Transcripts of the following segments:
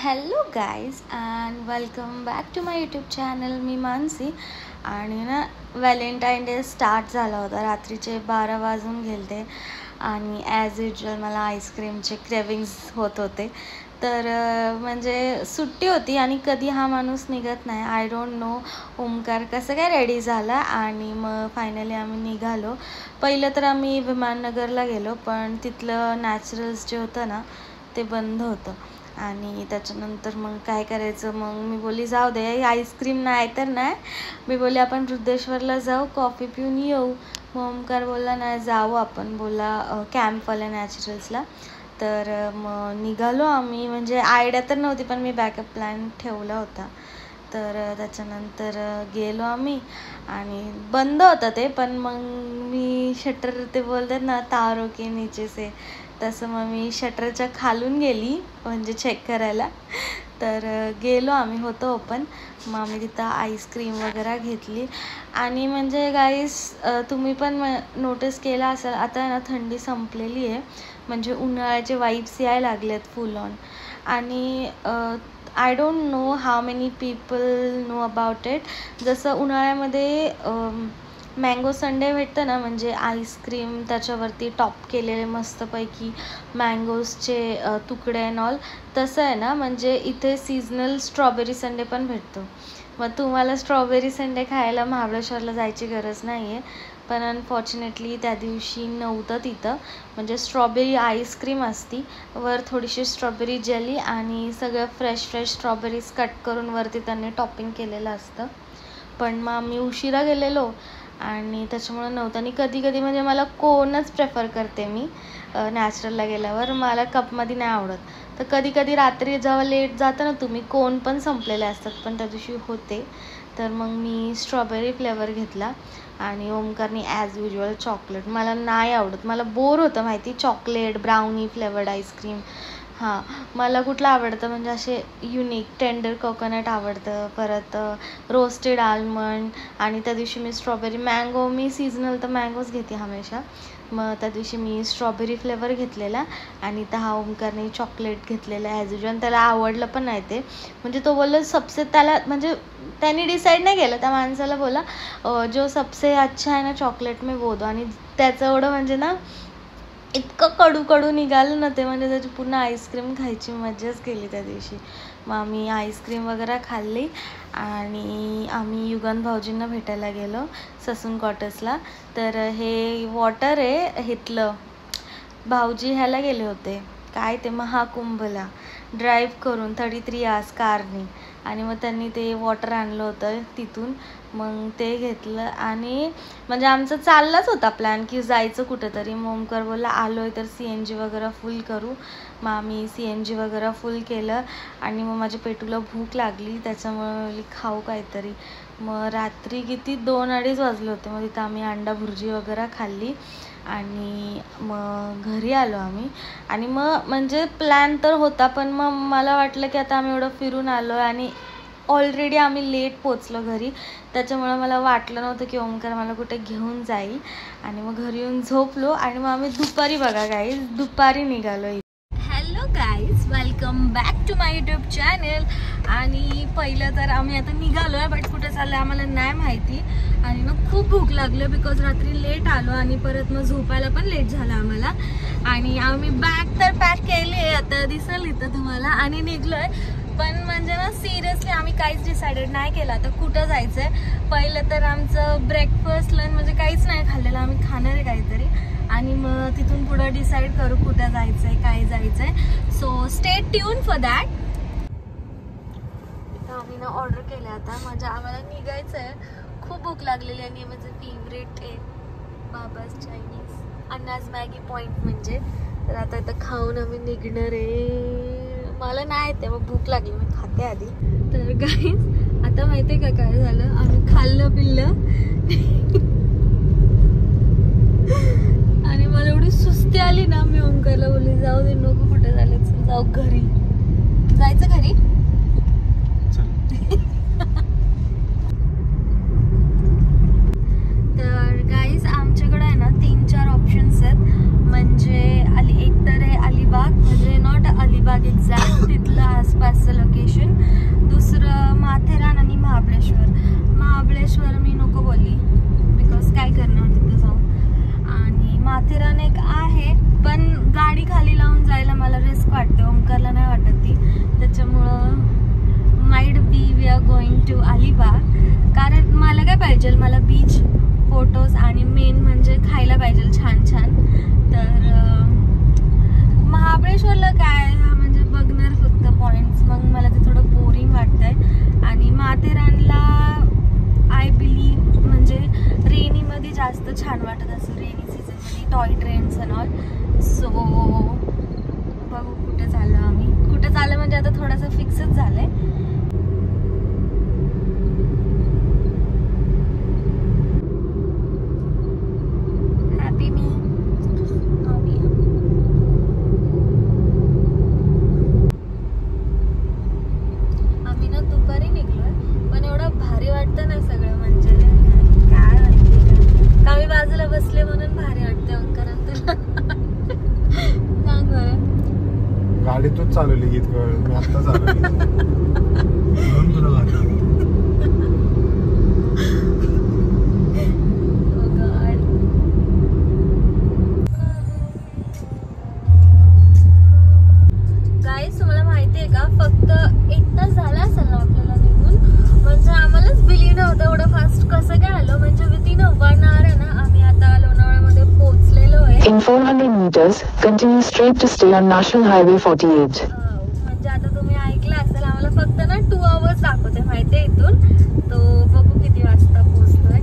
Hello guys and welcome back to my YouTube channel. मी मानसी. आणि ना व्हॅलेंटाईन डे स्टार्ट झाला होता. रात्रीचे 12 वाजून गेले आणि ॲज युजल मला आईस्क्रीमचे क्रेविंग्स होत होते. तर म्हणजे सुट्टी होती आणि कधी हा माणूस निघत नाही. आय डोंट नो ओमकार कसं काय रेडी झाला. आणि मग फायनली आम्ही निघालो. पहिलं तर आम्ही विमाननगरला गेलो, पण तिथलं नॅचरल्स जे होतं ना ते बंद होतं. आणि त्याच्यानंतर मग काय करायचं, मग मी बोलली जाऊ दे आईस्क्रीम नाही तर नाही. मी बोलली आपण वृद्धेश्वरला जाऊ, कॉफी पिऊन येऊ. मग ओमकार बोलला नाही जाऊ आपण, बोलला कॅम्पवाल्या नॅचरल्सला. तर मग निघालो आम्ही. म्हणजे आयडिया तर नव्हती पण मी बॅकअप प्लॅन ठेवला होता. तर त्याच्यानंतर गेलो आम्ही आणि बंद होतं ते, पण मग मी शटर ते बोलतात ना तारो के नीचे से, तसं मग मी शटरच्या खालून गेली म्हणजे चेक करायला. तर गेलो आम्ही, होतो ओपन. मग आम्ही तिथं आईस्क्रीम वगैरे घेतली. आणि म्हणजे गाईस तुम्ही पण नोटीस केलं असेल, आता ना थंडी संपलेली आहे, म्हणजे उन्हाळ्याचे वाईब्स यायला लागलेत फुल ऑन. आणि I don't know how many people know about it. जसं उन्हाळ्यामध्ये मँगो संडे भेटतं ना, म्हणजे आईस्क्रीम त्याच्यावरती टॉप केलेले मस्तपैकी मँगोजचे तुकडे अँड ऑल, तसं आहे ना. म्हणजे इथे सीजनल स्ट्रॉबेरी संडे पण भेटतो. मग तुम्हाला स्ट्रॉबेरी संडे खायला महाबळेश्वरला जायची गरज नाही आहे. पण अनफॉर्च्युनेटली त्या दिवशी नव्हतं तिथं. म्हणजे स्ट्रॉबेरी आईस्क्रीम असती, वर थोडीशी स्ट्रॉबेरी जेली आणि सगळं फ्रेश स्ट्रॉबेरीज कट करून वरती त्यांनी टॉपिंग केलेलं असतं. पण मग आम्ही उशिरा गेलेलो आणि त्याच्यामुळं नव्हतं. आणि कधी कधी म्हणजे मला कोणच प्रेफर करते मी नॅचरलला गेल्यावर, मला कपमध्ये नाही आवडत. तर कधी कधी रात्री जेव्हा लेट जातं ना तुम्ही, कोण पण संपलेले असतात, पण त्या दिवशी होते. तर मग मी स्ट्रॉबेरी फ्लेवर घेतला आणि ओमकारनी ॲज युजल चॉकलेट. मला नाही आवडत, मला बोर होतं माहिती, चॉकलेट ब्राउनी फ्लेवर्ड आईस्क्रीम. हां, मला कुठलं आवडतं म्हणजे असे युनिक टेंडर कोकोनट आवडतं, परत रोस्टेड आल्मंड. आणि त्या दिवशी मी स्ट्रॉबेरी मँगो, मी सीजनल तर मँगोज घेते हमेशा. मग त्या दिवशी मी स्ट्रॉबेरी फ्लेवर घेतलेला आणि हा ओमकारने चॉकलेट घेतलेला ॲज युजल. त्याला आवडलं पण नाही ते. म्हणजे तो बोलला सबसे, त्याला म्हणजे त्यांनी डिसाईड नाही केलं, त्या माणसाला बोला जो सबसे अच्छा आहे ना चॉकलेट में वो दो. आणि त्याचं एवढं म्हणजे ना इतकं कडू निघालं ना ते, म्हणजे त्याची पूर्ण आईस्क्रीम खायची मजाच केली त्या दिवशी. मग आम्ही आईस्क्रीम वगैरे खाल्ली आणि आम्ही युगन भाऊजींना भेटायला गेलो ससून क्वार्टर्सला. तर हे वॉटर आहे इथलं, भाऊजी ह्याला गेले होते काय ते महाकुंभला ड्राईव्ह करून 33 आवर्स कारनी. आणि मग त्यांनी ते वॉटर आणलं होतं तिथून. मग ते घेतलं आणि म्हणजे आमचं चाललाच होता प्लॅन की जायचं कुठंतरी. मग ओमकार बोलला आलो आहे तर CNG वगैरे फुल करू. मग आम्ही CNG वगैरे फुल केलं. आणि मग माझ्या पेटूला भूक लागली, त्याच्यामुळे खाऊ काहीतरी. मग रात्री किती 2-2:30 वाजले होते. मग तिथं आम्ही अंडा भुर्जी वगैरे खाल्ली आणि मग घरी आलो आम्ही. आणि मग म्हणजे प्लॅन तर होता, पण मग मला वाटलं की आता आम्ही एवढं फिरून आलो आणि ऑलरेडी आम्ही लेट पोचलो घरी, त्याच्यामुळं मला वाटलं नव्हतं की ओमकार मला कुठे घेऊन जाईल. आणि मग घरी येऊन झोपलो आणि मग आम्ही दुपारी, बघा गाईज, दुपारी निघालो. Hello guys, welcome back to my YouTube channel. आणि पहिलं तर आम्ही आता निघालो आहे, बट कुठं चाललं आम्हाला नाही माहिती. आणि मग खूप भूक लागलं बिकॉज रात्री लेट आलो आणि परत मग झोपायला पण लेट झालं आम्हाला. आणि आम्ही बॅग तर पॅक केली आहे, आता दिसेल इथं तुम्हाला, आणि निघलो आहे. पण म्हणजे ना सिरियसली आम्ही काहीच डिसाइडेड नाही केलं आता कुठं जायचं आहे. पहिलं तर आमचं ब्रेकफास्ट लंच म्हणजे काहीच नाही खाल्लेलं, आम्ही खाणार आहे काहीतरी. आणि मग तिथून पुढं डिसाईड करू कुठं जायचं आहे, काय जायचं आहे. So stay tune for that. इथं आम्ही ना ऑर्डर केलं आता, म्हणजे आम्हाला निघायचं आहे. खूप भूक लागलेली आणि माझं फेवरेट आहे बाबाज चायनीज, अन्नाज मॅगी पॉईंट म्हणजे. तर आता इथं खाऊन आम्ही निघणार आहे. मला नाही येते, मग भूक लागली, मी खाते आधी. तर गाईज आता माहिती आहे का काय झालं, आम्ही खाल्लं पिल्लं आणि मला एवढी सुस्ती आली ना, मी ओमकारला बोलली जाऊ दे नको कुठे झाले, जाऊ घरी. जायचं घरी. तर गाईज आमच्याकडे आहे ना 3-4 ऑप्शन्स आहेत. म्हणजे एक तर आहे अलिबाग, म्हणजे नॉट अलिबाग अलिबाग एक्झॅक्ट तिथलं आसपासचं लोकेशन. दुसरं माथेरान आणि महाबळेश्वर मी नको बोलली बिकॉज काय करणार तिथं जाऊन. आणि माथेरान एक आहे पण गाडी खाली लावून जायला मला रिस्क वाटते, ओंकारला नाही वाटत ती. त्याच्यामुळं maybe we are going to Alibag. कारण मला काय पाहिजे, मला बीच फोटोज आणि मेन म्हणजे खायला पाहिजे छान छान. तर महाबळेश्वरला काय म्हणजे बघणार फक्त पॉइंट्स, मग मला ते थोडं बोरिंग वाटतंय. आणि माथेरानला आय बिलीव म्हणजे रेनीमध्ये जास्त छान वाटत असं, रेनी सीझनमध्ये toy trains and all. So बघू कुठे चाललो आम्ही. कुठे चाललं म्हणजे आता थोडंसं फिक्सच झालंय. हॅपी मी आम्ही ना दुपारी निघलोय पण एवढं भारी वाटतं ना सगळं, म्हणजे काय माहिती का मी बाजूला बसले म्हणून भारी वाटते. ओंकारांत सांग बरं. गाडी तूच चालवली गीत मी आता चालवली म्हणून तुला वाटलं. गाईस तुम्हाला माहितीये का, फक्त 1 तास झाला असेल ना आपल्याला निघून. म्हणजे आम्हालाच बिलीव्ह नव्हतं एवढं फास्ट कसं काय आलो. म्हणजे विथिन 1 hour आहे ना आम्ही आता लोणावळ्यामध्ये पोहोचलेलो आहे. In 400 meters, continue straight to stay on National Highway 48. म्हणजे आता तुम्ही ऐकलं असेल आम्हाला फक्त ना 2 hours दाखवते माहितीये इथून. तो बघू किती वाजता पोहोचलोय.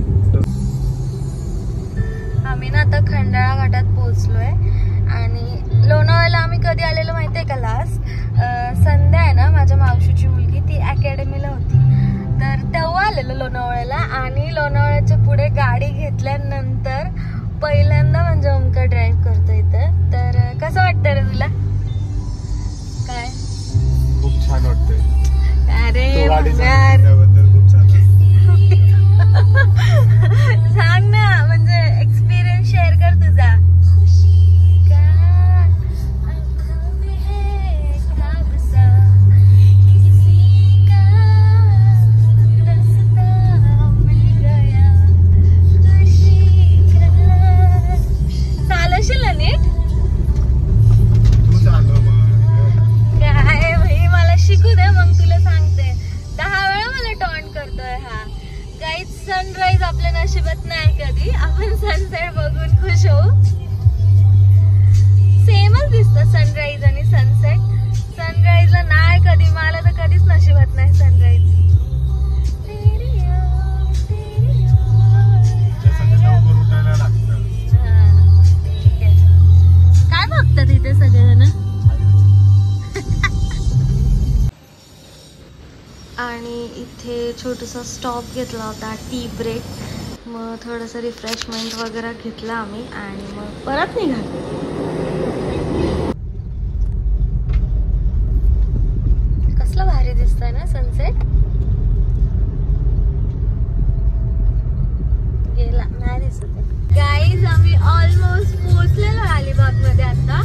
आम्ही ना आता खंडाळा घाटात पोहोचलोय. आणि लोणावळ्याला आम्ही कधी आलेलो माहितीये का लास्ट, संध्या आहे ना माझ्या मावशीची मुलगी, ती अकॅडमीला होती तर तेव्हा आलेलो लोणावळ्याला. आणि लोणावळ्याच्या पुढे गाडी घेतल्यानंतर पहिल्यांदा म्हणजे ओंकार ड्राईव्ह करतो इथं. तर कसं वाटतं रे तुला? काय खूप छान वाटतंय. अरे त्याबद्दल खूप छान. सांग ना, म्हणजे एक्सपिरियन्स शेअर कर तुझा. चालवशील ना नीट? काय भाई मला शिकू दे मग तुला सांगते. 10 वेळा मला टॉन्ट करतोय हा. गाईज सनराईज आपल्या नशिबात नाही कधी, आपण सनसेट बघून खुश होऊ. सेमच दिसतं सनराईज आणि सनसेट. सनराईजला नाही कधी, मला तर कधीच नशिबात नाही सनराईज. काय बघतात इथे सगळेजण? आणि इथे छोटूसा स्टॉप घेतला होता, टी ब्रेक. मग थोडंसं रिफ्रेशमेंट वगैरे घेतलं आम्ही आणि मग परत निघालो. कसलं भारी दिसतंय ना सनसेट. गेला नाही दिसत. गाईज आम्ही ऑलमोस्ट पोहोचलेलो अलिबाग मध्ये आता.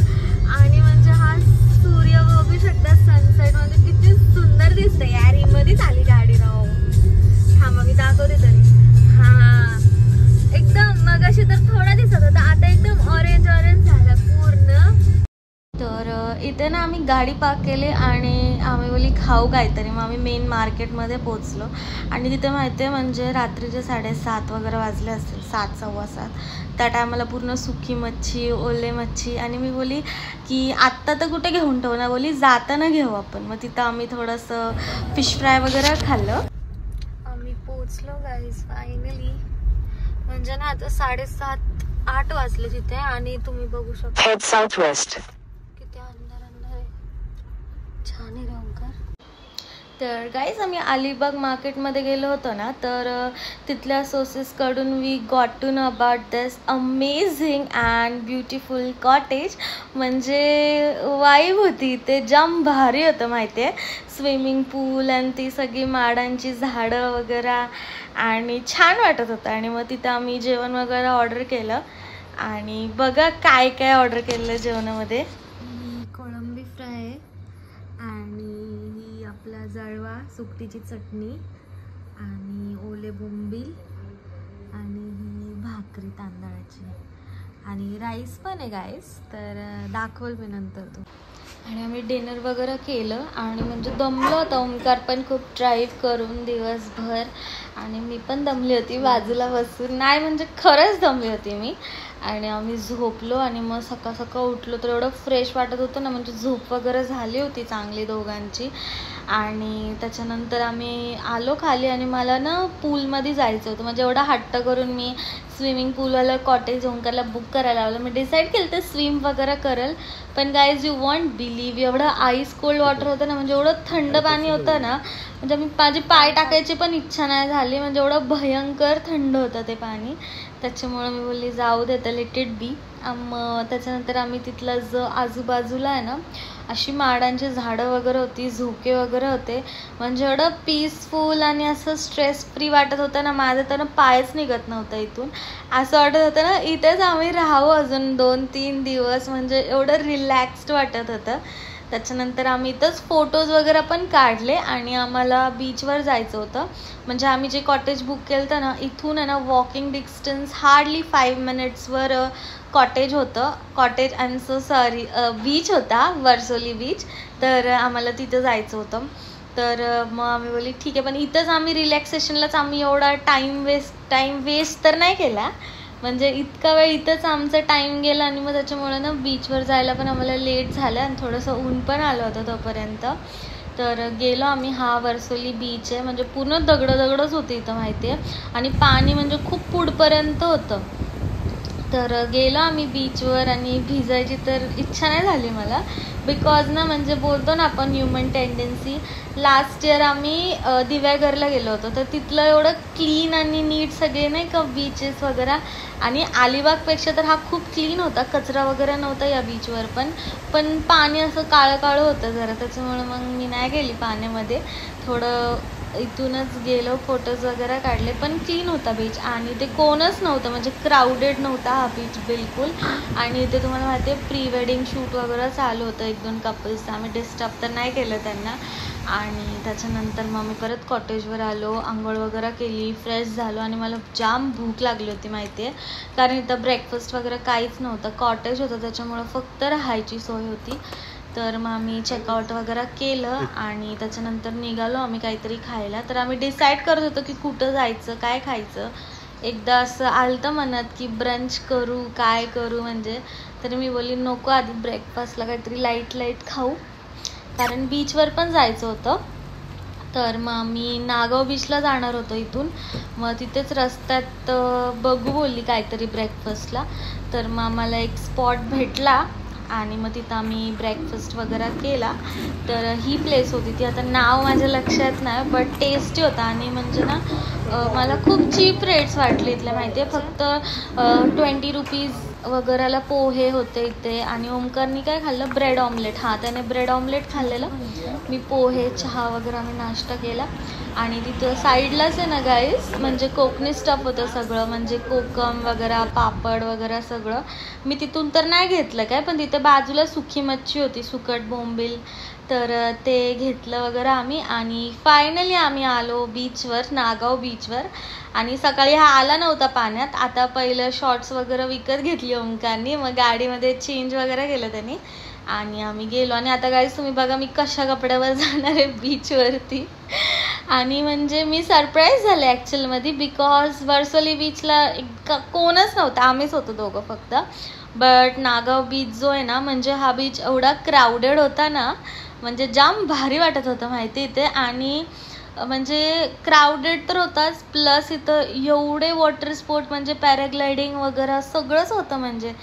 आणि म्हणजे हा सूर्य बघू शकता सनसेट, म्हणजे किती सुंदर दिसतंय यार. ही मध्येच आली गाडी राव. थांबा मी दाखवते तरी. हा एकदम मगाशी तर थोडा दिसत होता, आता एकदम ऑरेंज झाला पूर्ण. तर इथे ना आम्ही गाडी पार्क केली आणि आम्ही बोली खाऊ काहीतरी. मग आम्ही मेन मार्केटमध्ये पोचलो आणि तिथे माहिती आहे म्हणजे रात्रीचे 7:30 वगैरे वाजले असतील, 7 सव्वा 7. त्या टायमाला पूर्ण सुकी मच्छी, ओले मच्छी. आणि मी बोली की आत्ता तर कुठे घेऊन ठेवू ना, बोली जाताना घेऊ आपण. मग तिथं आम्ही थोडंसं फिश फ्राय वगैरे खाल्लं. आम्ही पोचलो गाईज फायनली. म्हणजे ना आता 7:30-8 वाजले तिथे. आणि तुम्ही बघू शकता Head southwest. किती अंधार आहे. छान आहे ओंकार. तर गाईज आम्ही अलिबाग मार्केटमध्ये गेलो होतो ना, तर तिथल्या सोर्सेसकडून we got to know about this amazing and beautiful cottage. म्हणजे वाईब होती ते, जाम भारी होतं माहिती आहे. स्विमिंग पूल आणि ती सगळी माडांची झाडं वगैरे आणि छान वाटत होतं. आणि मग तिथं आम्ही जेवण वगैरे ऑर्डर केलं. आणि बघा काय काय ऑर्डर केलं जेवणामध्ये. कोळंबी फ्राय आपला जळवा, सुकटीची चटणी आणि ओले बोंबील आणि ही भाकरी तांदळाची आणि राईस पण आहे गाईस, तर दाखवल मी नंतर तो. आणि आम्ही डिनर वगैरे केलं आणि म्हणजे दमलो होता. ओमकार पण खूप ड्राईव्ह करून दिवसभर आणि मी पण दमली होती बाजूला बसून. नाही म्हणजे खरंच दमली होती मी. आणि आम्ही झोपलो आणि मग सकाळ सकाळ उठलो तर एवढं फ्रेश वाटत होतं ना, म्हणजे झोप वगैरे झाली होती चांगली दोघांची. आणि त्याच्यानंतर आम्ही आलो खाली आणि मला ना पूलमध्ये जायचं होतं. म्हणजे एवढा हट्ट करून मी स्विमिंग पूलवाला कॉटेज ओंकारला बुक करायला लावलं. मी डिसाईड केलं तर स्विम वगैरे करेल, पण गाईज यू वॉन्ट बिलीव्ह एवढं आईस कोल्ड वॉटर होतं ना, म्हणजे एवढं थंड पाणी होतं ना, म्हणजे माझी पाय टाकायची पण इच्छा नाही झाली. म्हणजे एवढं भयंकर थंड होतं ते पाणी. त्याच्यामुळं मी बोलली जाऊ दे तर लेट इट बी. मग त्याच्यानंतर आम्ही तिथलं जो आजूबाजूला आहे ना अशी माडांची झाडं वगैरे होती, झोके वगैरे होते. म्हणजे एवढं पीसफुल आणि असं स्ट्रेस फ्री वाटत होतं ना. माझं तर पायच निघत नव्हतं इथून. असं वाटत होतं ना इथेच आम्ही राहावं अजून 2-3 दिवस. म्हणजे एवढं रिलॅक्स्ड वाटत होतं. त्याच्यानंतर आम्ही इथंच फोटोज वगैरे पण काढले आणि आम्हाला बीचवर जायचं होतं. म्हणजे आम्ही जे कॉटेज बुक केलं होतं ना इथून आहे ना वॉकिंग डिस्टन्स हार्डली 5 मिनिट्सवर कॉटेज होतं. Cottage I am so sorry beach होता, वर्सोली बीच. तर आम्हाला तिथं जायचं होतं. तर मग आम्ही बोलली ठीक आहे, पण इथंच आम्ही रिलॅक्सेशनलाच आम्ही एवढा टाईम वेस्ट तर नाही केला. म्हणजे इतका वेळ इथंच आमचा टाईम गेला आणि मग त्याच्यामुळे ना बीचवर जायला पण आम्हाला लेट झालं आणि थोडंसं ऊन पण आलं होतं तोपर्यंत. तर गेलो आम्ही. हा वर्सोली बीच आहे. म्हणजे पूर्ण दगडच होते इथं माहिती आहे. आणि पाणी म्हणजे खूप पुढपर्यंत होतं. तर गेलो आम्ही बीचवर आणि भिजायची तर इच्छा नाही झाली मला. बिकॉज ना म्हणजे बोलतो ना आपण ह्युमन टेंडन्सी. लास्ट इयर आम्ही दिव्यागरला गेलो होतो तर तिथलं एवढं क्लीन आणि नीट सगळे नाही का बीचेस वगैरे. आणि अलिबागपेक्षा तर हा खूप क्लीन होता, कचरा वगैरे नव्हता या बीचवर. पण पाणी असं काळं काळं होतं जरा, त्याच्यामुळे मग मी नाही गेली पाण्यामध्ये. थोडं इथूनच गेलो, फोटोज वगैरे काढले. पण क्लीन होता बीच आणि ते कोणच नव्हतं, म्हणजे क्राऊडेड नव्हता हा बीच बिलकुल. आणि इथे तुम्हाला माहिती आहे प्री वेडिंग शूट वगैरे चालू होतं 1-2 कपल्सचं. आम्ही डिस्टर्ब तर नाही केलं त्यांना. आणि त्याच्यानंतर मग मी परत कॉटेजवर आलो, आंघोळ वगैरे केली, फ्रेश झालो आणि मला जाम भूक लागली होती माहिती आहे. कारण इथं ब्रेकफास्ट वगैरे काहीच नव्हतं. कॉटेज होतं त्याच्यामुळं फक्त राहायची सोय होती. तर मग आम्ही चेकआउट वगैरे केलं आणि त्याच्यानंतर निघालो आम्ही काहीतरी खायला. तर आम्ही डिसाईड करत होतो की कुठं जायचं, काय खायचं. एकदा असं आलं मनात की ब्रंच करू, काय करू म्हणजे. तर मी बोलली नको, आधी ब्रेकफास्टला काहीतरी लाईट खाऊ, कारण बीचवर पण जायचं होतं. तर मग आम्ही नागाव बीचला जाणार होतो इथून. मग तिथेच रस्त्यात बघू बोलली काहीतरी ब्रेकफास्टला. तर मग आम्हाला एक स्पॉट भेटला आणि मग तिथं आम्ही ब्रेकफास्ट वगैरे केला. तर ही प्लेस होती ती, आता नाव माझ्या लक्षात नाही, बट टेस्टी होता. आणि म्हणजे ना मला खूप चीप रेट्स वाटले इथले माहिती आहे. फक्त 20 रुपीज वगैरेला पोहे होते इथे. आणि ओमकारनी काय खाल्लं, ब्रेड ऑमलेट. हां, त्याने ब्रेड ऑमलेट खाल्लेलं. मी पोहे, चहा वगैरे आम्ही नाश्ता केला. आणि तिथं साईडलाच आहे ना गाईस, म्हणजे कोकणी स्टफ होतं सगळं, म्हणजे कोकम वगैरे, पापड वगैरे सगळं. मी तिथून तर नाही घेतलं काय, पण तिथे बाजूला सुकी मच्छी होती, सुकट बोंबील. तर ते घेतलं वगैरे आम्ही. आणि फायनली आम्ही आलो बीचवर, नागाव बीचवर. आणि सकाळी हा आला नव्हता पाण्यात. आता पहिलं शॉर्ट्स वगैरे विकत घेतली ओमकारनी, मग गाडीमध्ये चेंज वगैरे केलं त्यांनी आणि आम्ही गेलो. आणि आता गाईस तुम्ही बघा मी कशा कपड्यावर जाणार आहे बीचवरती. आणि म्हणजे मी सरप्राईज झाले ॲक्च्युअलमध्ये, बिकॉज वर्सोली बीचला कोणच नव्हतं, आम्हीच होतो दोघं फक्त. बट नागाव बीच जो आहे ना, म्हणजे हा बीच एवढा क्राऊडेड होता ना, म्हणजे जाम भारी वाटत होतं माहिती इथे. आणि म्हणजे क्राऊडेड तर होताच, प्लस इथं एवढे वॉटर स्पोर्ट म्हणजे पॅराग्लायडिंग वगैरे सगळंच होतं. म्हणजे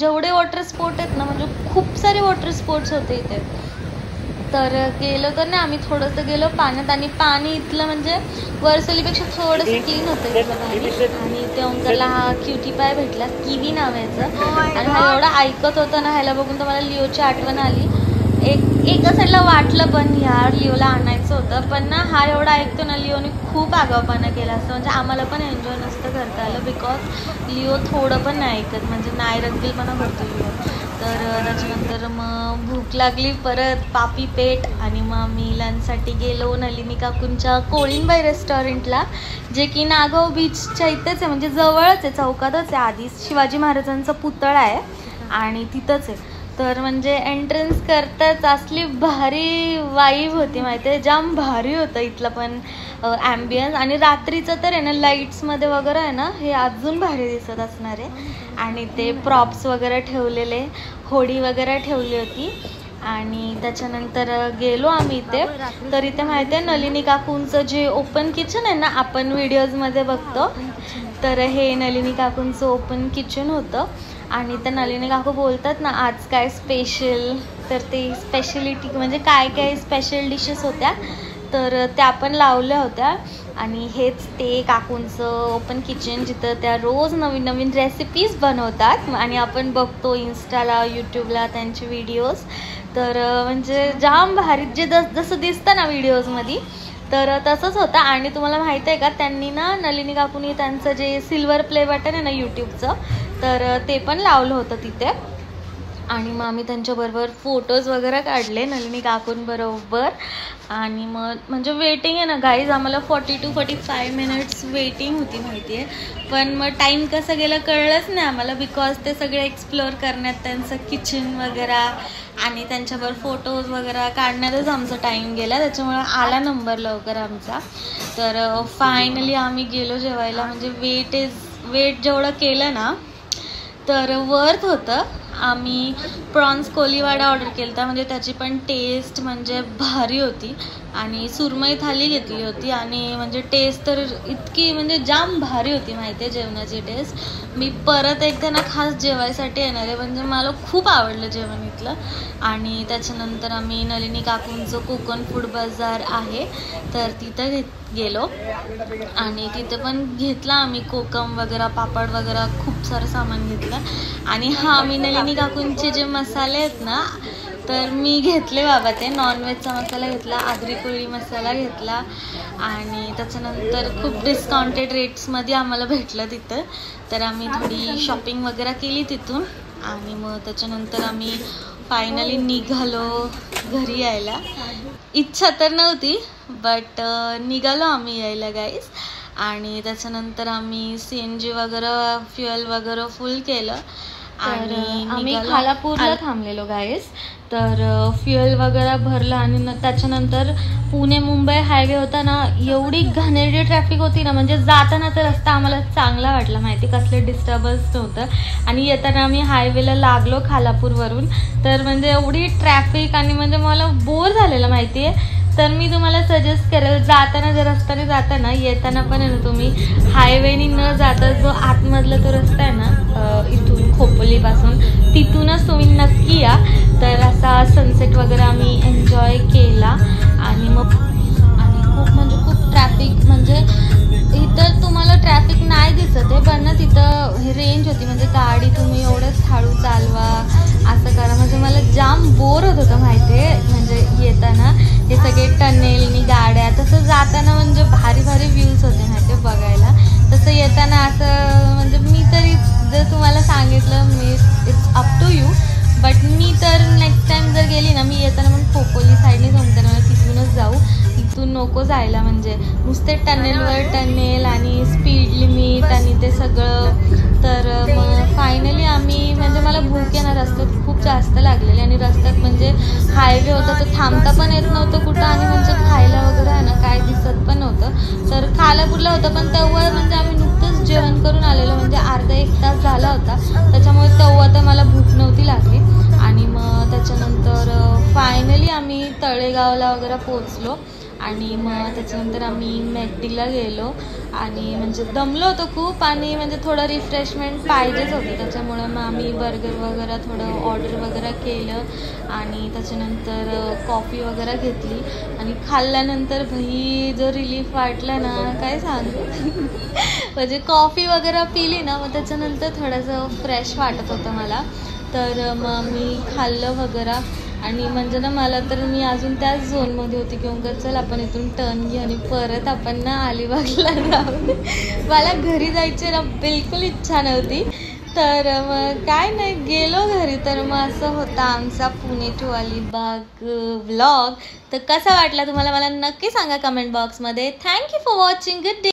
जेवढे वॉटर स्पोर्ट आहेत ना, म्हणजे खूप सारे वॉटर स्पोर्ट्स होते इथे. तर गेलो तर ना आम्ही थोडंसं गेलो पाण्यात. आणि पाणी इथलं म्हणजे वर्सोलीपेक्षा थोडंसं क्लीन होतं इथलं पाणी. आणि इथे ओंकारला हा क्युटी पाय भेटला, किवी नावाचं. आणि हा एवढा ऐकत होता ना, ह्याला बघून तर मला लिओची आठवण आली. एका साईडला वाटलं पण यार लिओला आणायचं होतं, पण ना हा एवढा ऐकतो ना, लिओने खूप आगाऊपणा केला असतं. म्हणजे आम्हाला पण एन्जॉय नसतं करता आलं, बिकॉज लिओ थोडं पण नाही ऐकत, म्हणजे नाही रंगीलपणा करतो लिओ. तर त्याच्यानंतर मग भूक लागली परत पापी पेट आणि मग आम्ही लंचसाठी गेलो नलिनी काकूंच्या कोळींबाई रेस्टॉरंटला, जे की नागाव बीचच्या इथेच आहे, म्हणजे जवळच आहे, चौकातच आहे. आधी शिवाजी महाराजांचा पुतळा आहे आणि तिथंच आहे. तर म्हणजे एंट्रन्स करताच असली भारी वाईब होती माहिती आहे, जाम भारी होतं इथलं पण ॲम्बियन्स. आणि रात्रीचं तर आहे ना लाईट्समध्ये वगैरे आहे ना हे अजून भारी दिसत असणार आहे. आणि ते प्रॉप्स वगैरे ठेवलेले, होडी वगैरे ठेवली होती. आणि त्याच्यानंतर गेलो आम्ही इथे. तर इथे माहिती आहे नलिनी काकूंचं जे ओपन किचन आहे ना आपण व्हिडिओजमध्ये बघतो, तर हे नलिनी काकूंचं ओपन किचन होतं. आणि त्या नलिनी काकू बोलतात ना आज काय स्पेशल, तर ते स्पेशलिटी म्हणजे काय काय स्पेशल डिशेस होत्या तर त्या पण लावल्या होत्या. आणि हेच ते काकूंचं ओपन किचन जिथं त्या रोज नवीन नवीन रेसिपीज बनवतात आणि आपण बघतो इंस्टाला यूट्यूबला त्यांचे व्हिडिओज. तर म्हणजे जाम भारी, जे जसं दिसतं ना व्हिडिओजमध्ये तर तसंच होतं. आणि तुम्हाला माहिती आहे का त्यांनी ना नलिनी काकूंनी त्यांचं जे सिल्वर प्ले बटन आहे ना यूट्यूबचं तर ते पण लावलं होतं तिथे. आणि मग आम्ही त्यांच्याबरोबर फोटोज वगैरे काढले नलिनी काकूंबरोबर. आणि मग म्हणजे वेटिंग आहे ना गाईज, आम्हाला 40 to 45 मिनिट्स वेटिंग होती माहिती आहे. पण मग टाईम कसं गेलं कळलंच नाही आम्हाला, बिकॉज ते सगळे एक्सप्लोअर करण्यात त्यांचं किचन वगैरे आणि त्यांच्याबरोबर फोटोज वगैरे काढण्यातच आमचा टाईम गेला, त्याच्यामुळे आला नंबर लवकर आमचा. तर फायनली आम्ही गेलो जेवायला. म्हणजे वेट जेवढं केलं ना तर वर्थ होतं. आम्ही प्रॉन्स कोलीवाडा ऑर्डर केला होता, म्हणजे त्याची पण टेस्ट म्हणजे भारी होती. आणि सुरमई थाली घेतली होती आणि म्हणजे टेस्ट तर इतकी म्हणजे जाम भारी होती माहिती आहे जेवणाची टेस्ट. मी परत एकदा ना खास जेवायसाठी येणार आहे, म्हणजे मला खूप आवडलं जेवण इथलं. आणि त्याच्यानंतर आम्ही नलिनी काकूंचं कोकण फूड बाजार आहे तर तिथं गेलो आणि तिथं पण घेतला आम्ही कोकम वगैरे, पापड वगैरे खूप सारं सामान घेतलं. आणि हा मी नलिनी काकूंचे जे मसाले आहेत ना तर मी घेतले बाबा, ते नॉनव्हेजचा मसाला घेतला, आगरी कोळी मसाला घेतला. आणि त्याच्यानंतर खूप डिस्काउंटेड रेट्समध्ये आम्हाला भेटलं तिथं. तर आम्ही थोडी शॉपिंग वगैरे केली तिथून. आणि मग त्याच्यानंतर आम्ही फायनली निघालो घरी यायला. इच्छा तर नव्हती बट निघालो आम्ही यायला गाईज. आणि त्याच्यानंतर आम्ही CNG वगैरे फ्युएल वगैरे फुल केलं आणि आम्ही खालापूरला थांबलेलो गाईज. तर फ्युएल वगैरे भरलं आणि त्याच्यानंतर पुणे मुंबई हायवे होता ना, एवढी घाणेरडी ट्रॅफिक होती ना, म्हणजे जाताना तर रस्ता आम्हाला चांगला वाटला माहिती, कसले डिस्टर्बन्स नव्हतं. आणि येताना आम्ही हायवेला लागलो खालापूरवरून तर म्हणजे एवढी ट्रॅफिक आणि म्हणजे मला बोर झालेलं माहिती आहे. तर मी तुम्हाला सजेस्ट करेल जाताना जर रस्त्याने जाताना येताना पण आहे ना तुम्ही हायवेनी न जाता जो आतमधला तो रस्ता आहे ना इथून खोपोलीपासून तिथूनच तुम्ही नक्की या. तर असा सनसेट वगैरे आम्ही एन्जॉय केला. आणि मग खूप म्हणजे खूप ट्रॅफिक, म्हणजे इथं तुम्हाला ट्रॅफिक नाही दिसत आहे पण ना तिथं रेंज होती, म्हणजे गाडी तुम्ही एवढंच हळू चालवा असं करा. म्हणजे मला जाम बोर होत होतं माहिती आहे, म्हणजे येताना हे सगळे टनेलनी गाड्या, तसं जाताना म्हणजे भारी भारी व्ह्यूज होते माहिती आहे बघायला. तसं येताना असं म्हणजे मी तरी जर तुम्हाला सांगितलं मी it's up to you, but मी तर नेक्स्ट टाइम जर गेली ना मी येताना पण खोपोली साईडने जमते ना तिथूनच जाऊ, इथून नको जायला. म्हणजे नुसते टनेलवर टनेल आणि स्पीड लिमिट आणि ते सगळं. तर मग फायनली आम्ही म्हणजे मला भूक येणार रस्त्यात खूप जास्त लागलेली आणि रस्त्यात म्हणजे हायवे होता तर थांबता पण येत नव्हतं कुठं आणि म्हणजे खायला वगैरे आहे ना काय दिसत पण नव्हतं. तर खालापूरला होतं पण तेव्हा म्हणजे आम्ही नुकतंच जेवण करून आलेलो, म्हणजे अर्धा एक तास झाला होता, त्याच्यामुळे तेव्हा तर मला भूक नव्हती लागली. आणि मग त्याच्यानंतर फायनली आम्ही तळेगावला वगैरे पोचलो. आणि मग त्याच्यानंतर आम्ही मॅकडीला गेलो आणि म्हणजे दमलो होतो खूप आणि म्हणजे थोडं रिफ्रेशमेंट पाहिजेच होती, त्याच्यामुळं मग आम्ही बर्गर वगैरे थोडं ऑर्डर वगैरे केलं. आणि त्याच्यानंतर कॉफी वगैरे घेतली आणि खाल्ल्यानंतर भाई जो रिलीफ वाटला ना काय सांगू. म्हणजे कॉफी वगैरे पिली ना मग त्याच्यानंतर थोडंसं फ्रेश वाटत होतं मला. तर मग मी खाल्लं वगैरे आणि म्हणजे ना मला तर मी अजून त्याच झोनमध्ये होती की मग चल आपण इथून टर्न घे आणि परत आपण ना अलिबागला जाऊ. मला घरी जायची ना बिलकुल इच्छा नव्हती तर मग काय नाही गेलो घरी. तर मग असं होता आमचा पुणे टू अलिबाग व्लॉग. तर कसा वाटला तुम्हाला मला नक्की सांगा कमेंट बॉक्समध्ये. Thank you for watching. Good day.